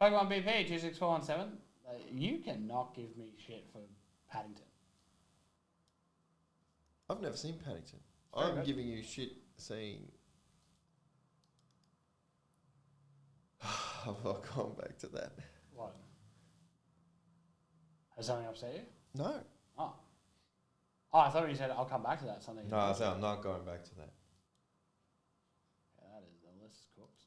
Pokemon BP 26417. You cannot give me shit for Paddington. I've never seen Paddington. Very I'm good. giving you shit saying... I've not gone back to that. What? Has something upset you? No. Oh. Oh, I thought you said I'll come back to that. Something. No, I said I'm not going back to that. Yeah, that is the list is cooked.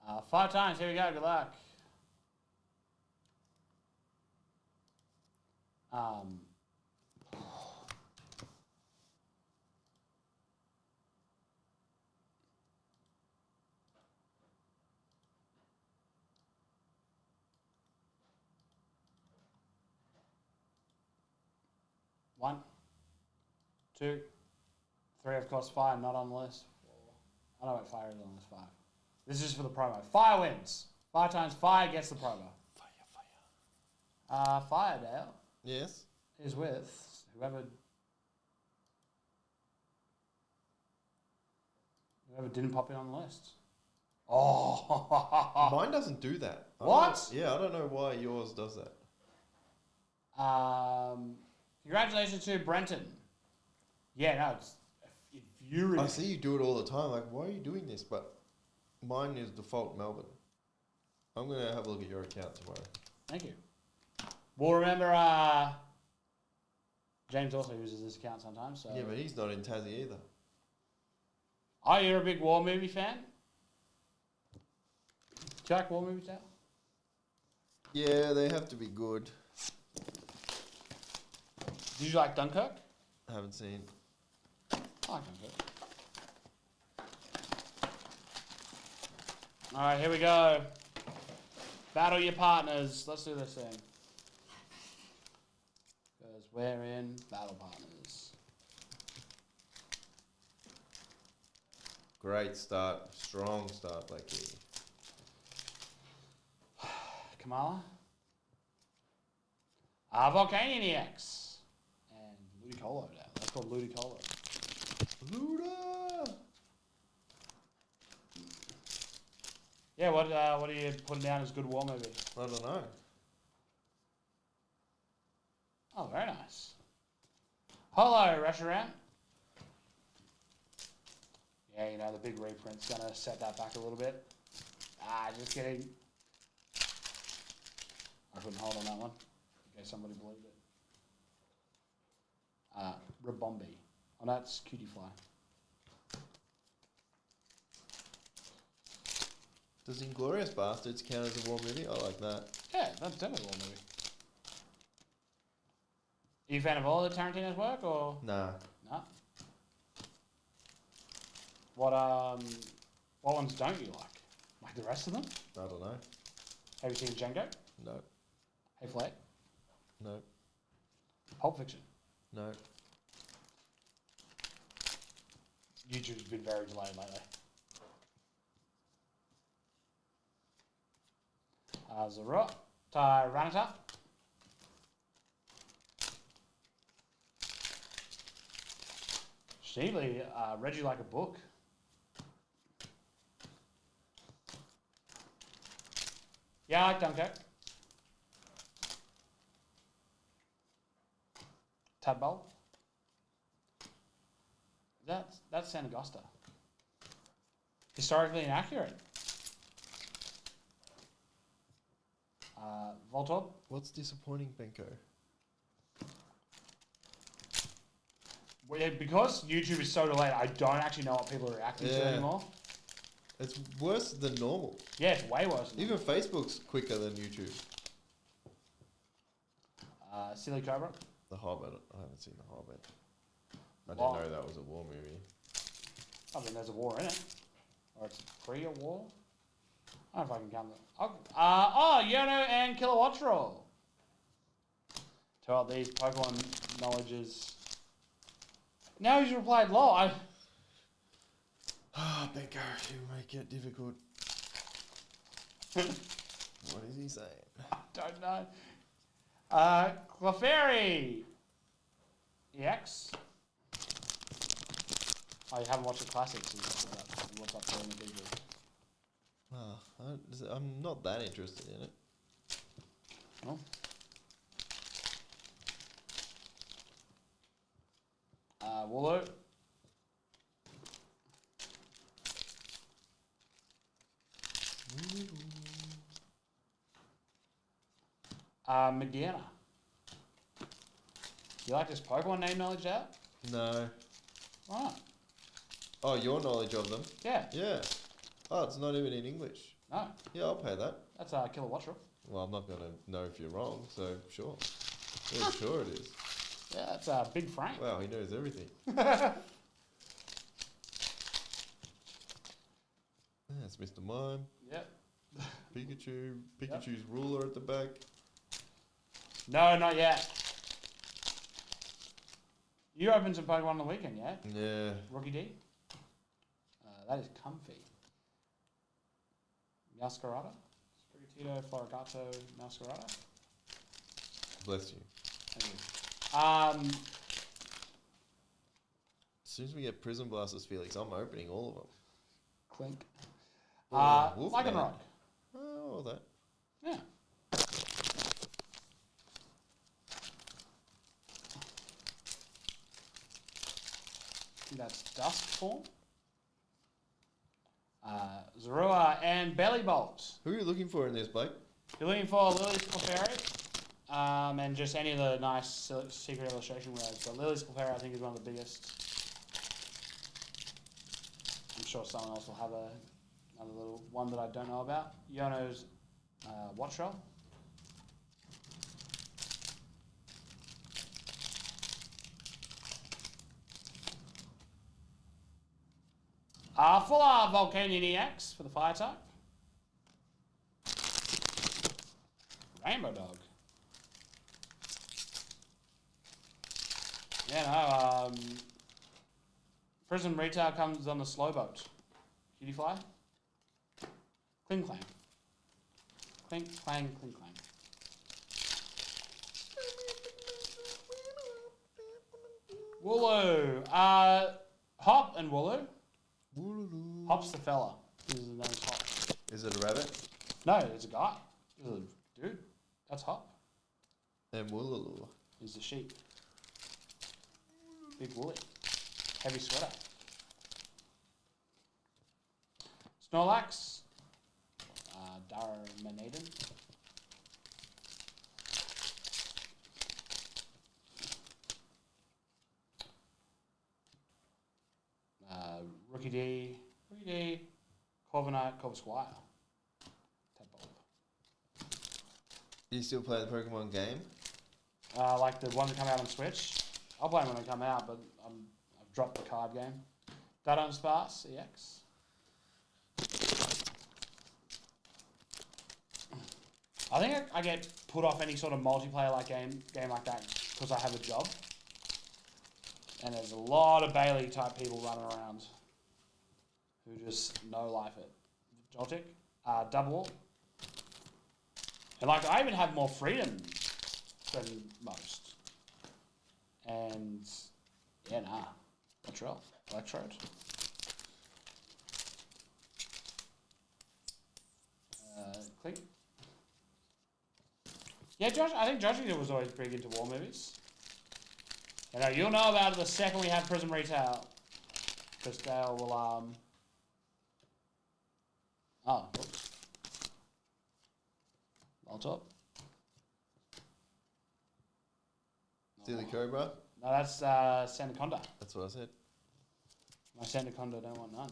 Right. 5 times. Here we go. Good luck. One, 2, 3, of course, 5, not on the list. 4. I know what fire is on this 5. This is for the promo. Fire wins. 5 times fire gets the promo. Fire, Dale. Yes? Is with whoever didn't pop in on the list. Oh. Mine doesn't do that. What? I don't know why yours does that. Congratulations to Brenton. Yeah, no, it's infuriating. I see you do it all the time. Like, why are you doing this? But mine is default Melbourne. I'm going to have a look at your account tomorrow. Thank you. We'll remember, James also uses this account sometimes. So. Yeah, but he's not in Tassie either. Oh, you're a big war movie fan? Do you like war movies, Dale? Yeah, they have to be good. Did you like Dunkirk? I haven't seen. I like Dunkirk. Alright, here we go. Battle your partners. Let's do this thing. Because we're in battle partners. Great start. Strong start, Blakey. Kamala. Volcanion EX. And Ludicolo now. That's called Ludicolo. Luda! Yeah, what are you putting down as good war movie? I don't know. Oh, very nice. Hello, rush around. Yeah, you know, the big reprint's going to set that back a little bit. Just kidding. I couldn't hold on that one in case somebody believed it. Rabombi. Oh, that's Cutie Fly. Does Inglourious Bastards count as a war movie? I like that. Yeah, that's definitely a war movie. Are you a fan of all of Tarantino's work, or...? Nah. No? What ones don't you like? Like the rest of them? I don't know. Have you seen Django? No. Hey Flag? No. Pulp Fiction? No. YouTube's been very delayed lately. Zero. Tyranitar. Steely, read you like a book. Yeah, I like Dunkirk. Tadpole. That's San Augusta. Historically inaccurate. Voltorb. What's disappointing, Benko? Well, yeah, because YouTube is so delayed, I don't actually know what people are reacting to anymore. It's worse than normal. Yeah, it's way worse. Even Facebook's quicker than YouTube. Silly Cobra. The Hobbit. I haven't seen The Hobbit. I didn't Wow. know that was a war movie. I mean, there's a war in it. Or it's pre a war. I don't know if I can count that. Yono and Kilowattrol. Tell these Pokemon knowledges. Now he's replied, lol. Benko, you make it difficult. What is he saying? I don't know. Clefairy. EX. Oh, you haven't watched the classics. What's up there in the BG? I'm not that interested in it. Oh. Wooloo. Mediana. You like this Pokemon name knowledge out? No. Why not? Oh, your knowledge of them? Yeah. Yeah. Oh, it's not even in English. No. Yeah, I'll pay that. That's Killer Watcher. Well, I'm not going to know if you're wrong, so sure. Yeah, sure it is. Yeah, that's Big Frank. Wow, he knows everything. That's Mr. Mime. Yep. Pikachu's ruler at the back. No, not yet. You opened some Pokemon on the weekend, yeah? Yeah. Rookie D? That is comfy. Masquerada? Sprigatito, Florigato, Masquerada? Bless you. Thank you. As soon as we get Prism Blasters, Felix, I'm opening all of them. Clink. Wolfman. Lycanroc. Oh, all that. Yeah. That's Dusk Form. Zorua and Belly Bolt. Who are you looking for in this, Blake? You're looking for Lily's Clefairy, and just any of the nice secret illustration words. But Lily's Clefairy, I think, is one of the biggest. I'm sure someone else will have another little one that I don't know about. Yono's Wattrel. Full art Volcanion EX for the fire type. Rainbow Dog. Yeah, no, Prism Retail comes on the slow boat. Cutie Fly. Cling Clang. Clink, clang, clink, clang. Wooloo. Hop and Wooloo. Wooloo. Hop's the fella. His name's Hop. Is it a rabbit? No, it's a guy. It's a dude. That's Hop. And Wooloo. He's the sheep. Big woolly. Heavy sweater. Snorlax. Darmanitan. Rookie D. Corviknight, Corvisquire. Tadpole. You still play the Pokemon game? Like the ones that come out on Switch. I'll play them when they come out, but I've dropped the card game. Dunsparce EX. I think I get put off any sort of multiplayer like game like that because I have a job. And there's a lot of Bailey type people running around who just know life it. Joltik, Double. And like I even have more freedom than most. And yeah, nah. Latrell, Electrode. Click. Yeah, Josh. I think Josh was always big into war movies. You know, you'll know about it the second we have Prism Retail. Because Dale will oh, whoops. On top. Steely Cobra? No, that's Sandaconda. That's what I said. My Sandaconda don't want none.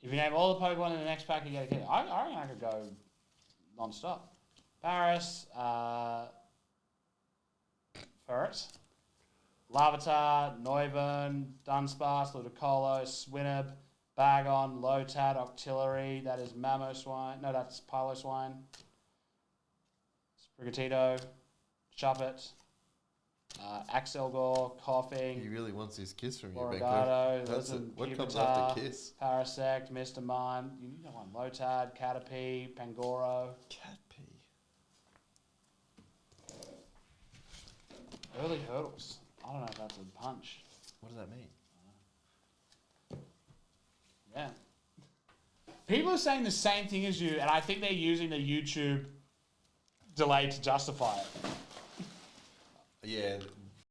If you name all the Pokemon in the next pack, you get a kid. I reckon I could go non-stop. Paris, Ferret, Larvitar, Noivern, Dunsparce, Ludicolo, Swinub, Bagon, Lotad, Octillery, that is Mamoswine. No, that's Piloswine. Sprigatito, Shuppet, Axelgor, Coughing. He really wants his kiss from you, Florigato, Benko. What comes Pupitar, after kiss? Parasect, Mr. Mime. You need one. Lotad, Caterpie, Pangoro. Catpie. Early hurdles. I don't know if that's a punch. What does that mean? Yeah. People are saying the same thing as you, and I think they're using the YouTube delay to justify it. Yeah,